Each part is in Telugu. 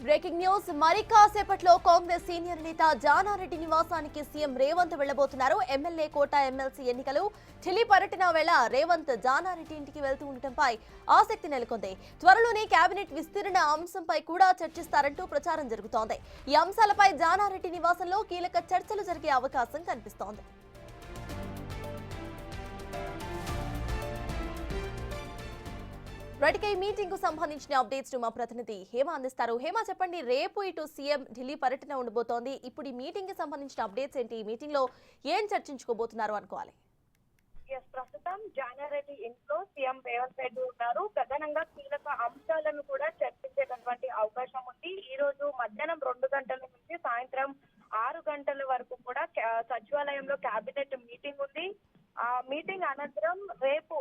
బ్రేకింగ్ న్యూస్ మరి కాసేపట్లో కాంగ్రెస్ సీనియర్ నేత జానారెడ్డి నివాసానికి సీఎం రేవంత్ వెళ్లబోతున్నారు. ఎమ్మెల్యే కోట ఎమ్మెల్సీ ఎన్నికలు ఢిల్లీ పర్యటన వేళ రేవంత్ జానారెడ్డి ఇంటికి వెళ్తూ ఉండటంపై ఆసక్తి నెలకొంది. త్వరలోనే కేబినెట్ విస్తరణ అంశంపై కూడా చర్చిస్తారంటూ ప్రచారం జరుగుతోంది. ఈ అంశాలపై జానారెడ్డి నివాసంలో కీలక చర్చలు జరిగే అవకాశం కనిపిస్తోంది. ఈ మీటింగ్ కు సంబంధించిన అప్డేట్స్ మా ప్రతినిధి హేమ అందిస్తారు. హేమ, చెప్పండి, రేపు ఇటు సీఎం ఢిల్లీ పర్యటన ఉండబోతోంది. ఇప్పుడు ఈ మీటింగ్ కి సంబంధించిన అప్డేట్స్ ఏంటి? ఈ మీటింగ్ లో ఏం చర్చించుకోబోతున్నారు అనుకోవాలి? ప్రస్తుతం జానారెడ్డి ఇంట్లో సీఎం రేవంత్ రెడ్డి ఉన్నారు. ప్రధానంగా కీలక అంశాలను కూడా చర్చించేటటువంటి అవకాశం ఉంది. ఈ రోజు మధ్యాహ్నం 2 గంటల నుంచి సాయంత్రం 6 గంటల వరకు కూడా సచివాలయంలో కేబినెట్ మీటింగ్ ఉంది. ఆ మీటింగ్ అనంతరం రేపు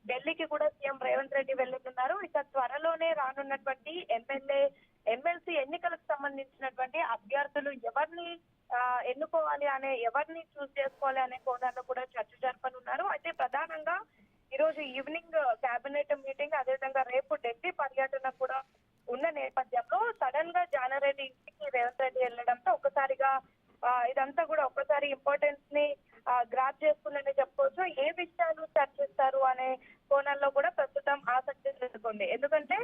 ఢిల్లీకి కూడా సీఎం రేవంత్ రెడ్డి వెళ్తున్నారు. ఇక త్వరలోనే రానున్నటువంటి ఎమ్మెల్సీ ఎన్నికలకు సంబంధించినటువంటి అభ్యర్థులు ఎవరిని ఎన్నుకోవాలి అనే, ఎవరిని చూస్ చేసుకోవాలి అనే కోణంలో కూడా చర్చ జరపనున్నారు. అయితే ప్రధానంగా ఈ రోజు ఈవినింగ్ కేబినెట్ మీటింగ్, అదేవిధంగా రేపు ఢిల్లీ పర్యటన కూడా ఉన్న నేపథ్యంలో సడన్ గా జానారెడ్డి ఇంటికి రేవంత్ రెడ్డి వెళ్ళడంతో ఒక్కసారిగా ఇదంతా కూడా ఒక్కసారి ఇంపార్టెన్స్ ని గ్రాప్ చేసుకుందని చెప్పుకోవచ్చు. ఏ విషయాలు చర్చిస్తారు అనే కోణంలో కూడా ప్రస్తుతం ఆసక్తి నెలకొంది. ఎందుకంటే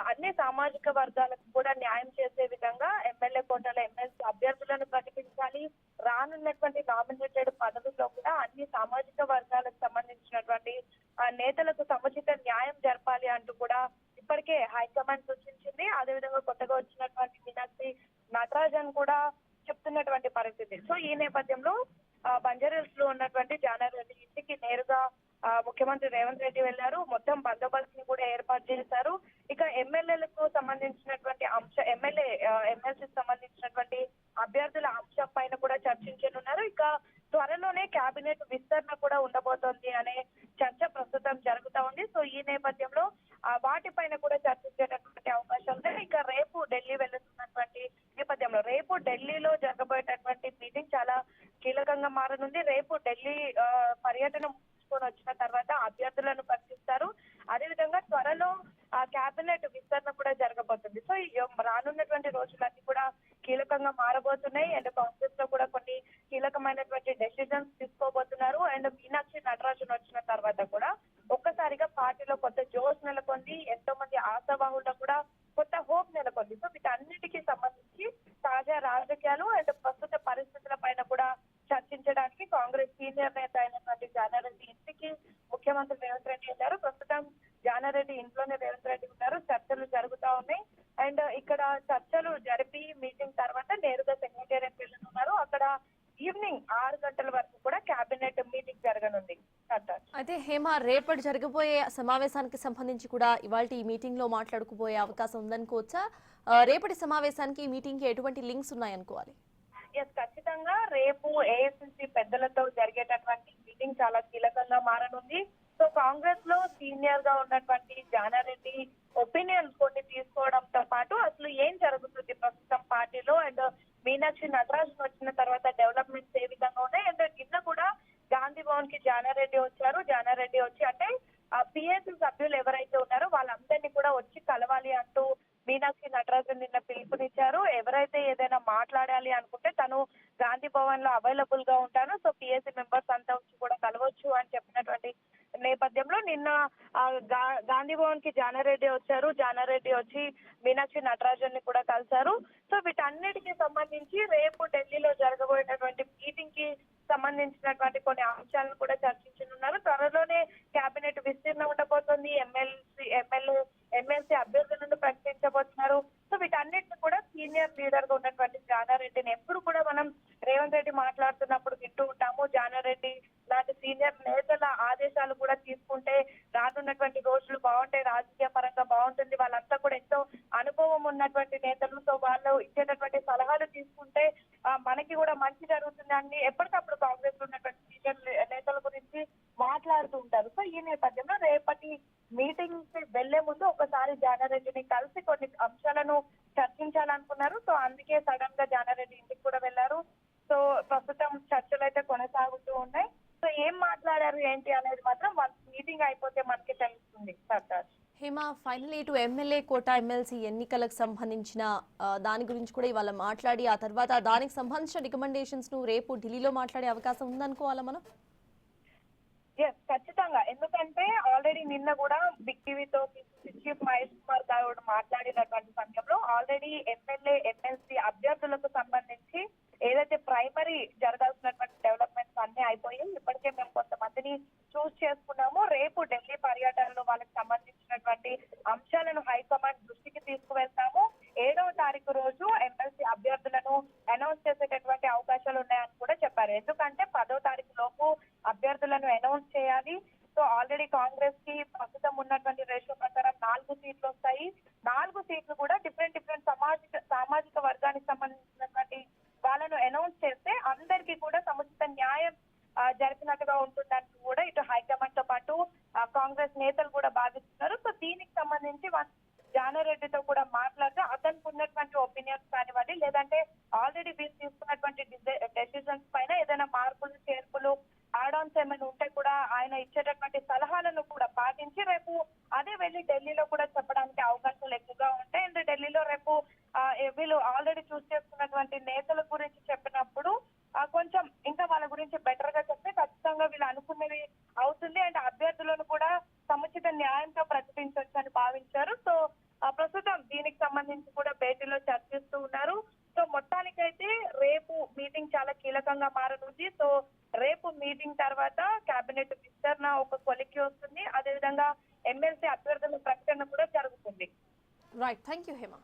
అన్ని సామాజిక వర్గాలకు కూడా న్యాయం చేసే విధంగా ఎమ్మెల్యే కోటాల ఎమ్మెల్సీ అభ్యర్థులను ప్రకటించాలి. రానున్నటువంటి నామినేటెడ్ పదవుల్లో కూడా అన్ని సామాజిక వర్గాలకు సంబంధించినటువంటి నేతలకు సముచిత న్యాయం జరపాలి అంటూ కూడా ఇప్పటికే హైకమాండ్ సూచించింది. అదేవిధంగా కొత్తగా వచ్చినటువంటి మీనాక్షి నటరాజన్ కూడా చెప్తున్నటువంటి పరిస్థితి. సో ఈ నేపథ్యంలో బంజారాహిల్స్ లో ఉన్నటువంటి జానారెడ్డి ఇంటికి నేరుగా ముఖ్యమంత్రి రేవంత్ రెడ్డి వెళ్లారు. మొత్తం బందోబస్తు ని కూడా ఏర్పాటు చేశారు. ఇక ఎమ్మెల్యేలకు సంబంధించినటువంటి ఎమ్మెల్సీకి సంబంధించినటువంటి అభ్యర్థుల అంశం పైన కూడా చర్చించనున్నారు. ఇక త్వరలోనే కేబినెట్ విస్తరణ కూడా ఉండబోతోంది అనే చర్చ ప్రస్తుతం జరుగుతా ఉంది. సో ఈ నేపథ్యంలో వాటిపైన కూడా చర్చించేటటువంటి అవకాశం ఉంది. ఇక రేపు ఢిల్లీ వెళ్తున్నటువంటి నేపథ్యంలో రేపు ఢిల్లీలో జరగబోయేటటువంటి మీటింగ్ చాలా కీలకంగా మారనుంది. రేపు ఢిల్లీ పర్యటన ముగించుకొని వచ్చిన తర్వాత అభ్యర్థులను ప్రకటిస్తారు. అదేవిధంగా త్వరలో కేబినెట్ విస్తరణ కూడా జరగబోతుంది. సో రానున్నటువంటి రోజులన్నీ కూడా కీలకంగా మారబోతున్నాయి. అండ్ కాంగ్రెస్ లో కూడా కొన్ని కీలకమైనటువంటి డెసిజన్స్ తీసుకోబోతున్నారు. అండ్ మీనాక్షి నటరాజన్ వచ్చిన తర్వాత కూడా ఒక్కసారిగా పార్టీలో కొత్త జోష్ నెలకొంది. ఎంతో మంది ఆశావాహుల్లో కూడా కొత్త హోప్ నెలకొంది. సో వీటన్నిటికీ సంబంధించి తాజా రాజకీయాలు అండ్ ప్రస్తుత పరిస్థితుల పైన కూడా చర్చించడానికి కాంగ్రెస్ సీనియర్ నేత అయినటువంటి జానారెడ్డి ఇంటికి ముఖ్యమంత్రి రేవంత్ రెడ్డి ఉన్నారు. ప్రస్తుతం జానారెడ్డి ఇంట్లోనే రేవంత్ రెడ్డి ఉన్నారు. చర్చలు జరుగుతా ఉన్నాయి. అండ్ ఇక్కడ చర్చలు జరిపి మీటింగ్ తర్వాత నేరుగా సెక్రటేరియట్ వెళ్ళనున్నారు. అక్కడ ఈవినింగ్ 6 గంటల వరకు కూడా కేబినెట్ మీటింగ్ జరగనుంది. అయితే హేమ, రేపటి జరగబోయే సమావేశానికి సంబంధించి కూడా ఇవాళ ఈ మీటింగ్ లో మాట్లాడుకుపోయే అవకాశం ఉందనుకోవచ్చా? రేపటి సమావేశానికి ఈ మీటింగ్ కి ఎటువంటి లింక్స్ ఉన్నాయనుకోవాలి? ఖచ్చితంగా రేపు ఏఐసిసి పెద్దలతో జరిగేటటువంటి మీటింగ్ చాలా కీలకంగా మారనుంది. సో కాంగ్రెస్ లో సీనియర్ గా ఉన్నటువంటి జానారెడ్డి ఒపీనియన్స్ కొన్ని తీసుకోవడంతో పాటు అసలు ఏం జరుగుతుంది ప్రస్తుతం పార్టీలో, అండ్ మీనాక్షి నటరాజన్ వచ్చిన తర్వాత డెవలప్మెంట్స్ ఏ విధంగా ఉన్నాయి. అండ్ నిన్న కూడా గాంధీ భవన్ కి జానారెడ్డి వచ్చారు. జానారెడ్డి వచ్చి అంటే పిఎస్సి సభ్యులు ఎవరైతే ఉన్నారో వాళ్ళందరినీ కూడా వచ్చి కలవాలి అంటూ మీనాక్షి నటరాజన్ నిన్న పిలుపునిచ్చారు. ఎవరైతే ఏదైనా మాట్లాడాలి అనుకుంటే తను గాంధీ భవన్ లో అవైలబుల్ గా ఉంటాను, సో పిఎస్సి మెంబర్స్ అంతా వచ్చి కూడా కలవచ్చు అని చెప్పినటువంటి నేపథ్యంలో నిన్న గాంధీ భవన్ కి జానారెడ్డి వచ్చారు. జానారెడ్డి వచ్చి మీనాక్షి నటరాజన్ ని కూడా కలిశారు. సో వీటన్నిటికీ సంబంధించి రేపు ఢిల్లీలో జరగబోయేటటువంటి మీటింగ్ కి సంబంధించినటువంటి కొన్ని అంశాలను కూడా చర్చించనున్నారు. త్వరలోనే కేబినెట్ విస్తీర్ణ ఉండబోతోంది. ఎమ్మెల్సీ అభ్యర్థులను ప్రకటించబోతున్నారు. సో వీటన్నిటిని కూడా సీనియర్ లీడర్ గా ఉన్నటువంటి జానారెడ్డిని ఎప్పుడు కూడా మనం రేవంత్ రెడ్డి మాట్లాడుతున్నప్పుడు వింటూ ఉంటాము. జానారెడ్డి లాంటి సీనియర్ నేతల ఆదేశాలు కూడా తీసుకుంటే రానున్నటువంటి రోజులు బాగుంటాయి, రాజకీయ పరంగా బాగుంటుంది. వాళ్ళంతా కూడా ఎంతో అనుభవం ఉన్నటువంటి నేతలు. సో వాళ్ళు ఇచ్చేటటువంటి సలహాలు తీసుకుంటే మనకి కూడా మంచి జరుగుతుంది అని ఎప్పటికప్పుడు కాంగ్రెస్ లో ఉన్నటువంటి సీనియర్ నేతల గురించి మాట్లాడుతూ ఉంటారు. సో ఈ నేపథ్యంలో రేపటి మీటింగ్ కి వెళ్లే ముందు ఒకసారి జానారెడ్డిని కలిసి కొన్ని అంశాలను చర్చించాలనుకున్నారు. సో అందుకే సడన్ గా జానారెడ్డి ఇంటికి కూడా వెళ్లారు. సో ప్రస్తుతం చర్చలు అయితే కొనసాగుతూ ఉన్నాయి. సో ఏం మాట్లాడారు ఏంటి అనేది మాత్రం మీటింగ్ అయిపోతే మనకి తెలుస్తుంది. హేమ, ఫైనల్ ఇటు ఎమ్మెల్యే కోట ఎమ్మెల్సీ ఎన్నికలకు సంబంధించిన దాని గురించి కూడా ఇవాళ మాట్లాడి ఆ తర్వాత దానికి సంబంధించిన రికమెండేషన్స్ ను రేపు ఢిల్లీలో మాట్లాడే అవకాశం ఉందనుకోవాలా మనం? ఖచ్చితంగా. ఎందుకంటే ఆల్రెడీ నిన్న కూడా బిగ్ టీవీతో చీఫ్ మహేష్ కుమార్ గౌడ్ మాట్లాడినటువంటి సమయంలో ఆల్రెడీ ఎమ్మెల్యే ఎమ్మెల్సీ అభ్యర్థులకు సంబంధించి ఏదైతే ప్రైమరీ జరగాల్సినటువంటి డెవలప్మెంట్స్ అన్ని అయిపోయాయి. ఇప్పటికే మేము కొంతమందిని చూస్ చేసుకున్నాము. రేపు ఢిల్లీ పర్యటనలో వాళ్ళకి సంబంధించినటువంటి అంశాలను హైకమాండ్ దృష్టికి తీసుకువెళ్తాము. 7వ తారీఖు రోజు ఎమ్మెల్సీ అభ్యర్థులను అనౌన్స్ చేసేటటువంటి అవకాశాలు ఉన్నాయని కూడా చెప్పారు. ఎందుకంటే 10వ తారీఖు లోపు అభ్యర్థులను అనౌన్స్ చేయాలి. సో ఆల్రెడీ కాంగ్రెస్ కి ప్రస్తుతం ఉన్నటువంటి రేషియో ప్రకారం 4 సీట్లు వస్తాయి. 4 సీట్లు కూడా డిఫరెంట్ సామాజిక వర్గానికి సంబంధించినటువంటి వాళ్ళను అనౌన్స్ చేస్తే అందరికీ కూడా సముచిత న్యాయం జరిపినట్టుగా ఉంటుందని కూడా ఇటు హైకమాండ్ తో పాటు కాంగ్రెస్ నేతలు కూడా భావిస్తున్నారు. సో దీనికి సంబంధించి జానారెడ్డితో కూడా మాట్లాడితే అతనికి ఉన్నటువంటి ఒపీనియన్స్ కానివ్వండి, లేదంటే ఆల్రెడీ వీళ్ళు తీసుకున్నటువంటి డెసిషన్స్ పైన ఏదైనా మార్పులు చేర్పులు ఆడాన్స్ ఏమైనా ఉంటే కూడా ఆయన ఇచ్చేటటువంటి సలహాలను కూడా పాటించి రేపు అదే వెళ్ళి ఢిల్లీలో కూడా చెప్పడానికి అవకాశాలు ఎక్కువగా ఉంటాయి. అండ్ ఢిల్లీలో రేపు వీళ్ళు ఆల్రెడీ చూస్ చేసుకున్నటువంటి నేతల గురించి చెప్పినప్పుడు కొంచెం ఇంకా వాళ్ళ గురించి బెటర్ గా చెప్తే ఖచ్చితంగా వీళ్ళు అనుకున్నది అవుతుంది. అండ్ అభ్యర్థులను కూడా సముచిత న్యాయంతో ప్రకటించవచ్చు అని భావించారు. సో ప్రస్తుతం దీనికి సంబంధించి కూడా భేటీలో చర్చిస్తూ ఉన్నారు. సో మొత్తానికైతే రేపు మీటింగ్ చాలా కీలకంగా మారనుంది. సో రేపు మీటింగ్ తర్వాత కేబినెట్ విస్తరణ ఒక కొలిక్కి వస్తుంది. అదేవిధంగా ఎమ్మెల్సీ అభ్యర్థుల ప్రకటన కూడా జరుగుతుంది. Right, thank you Hema.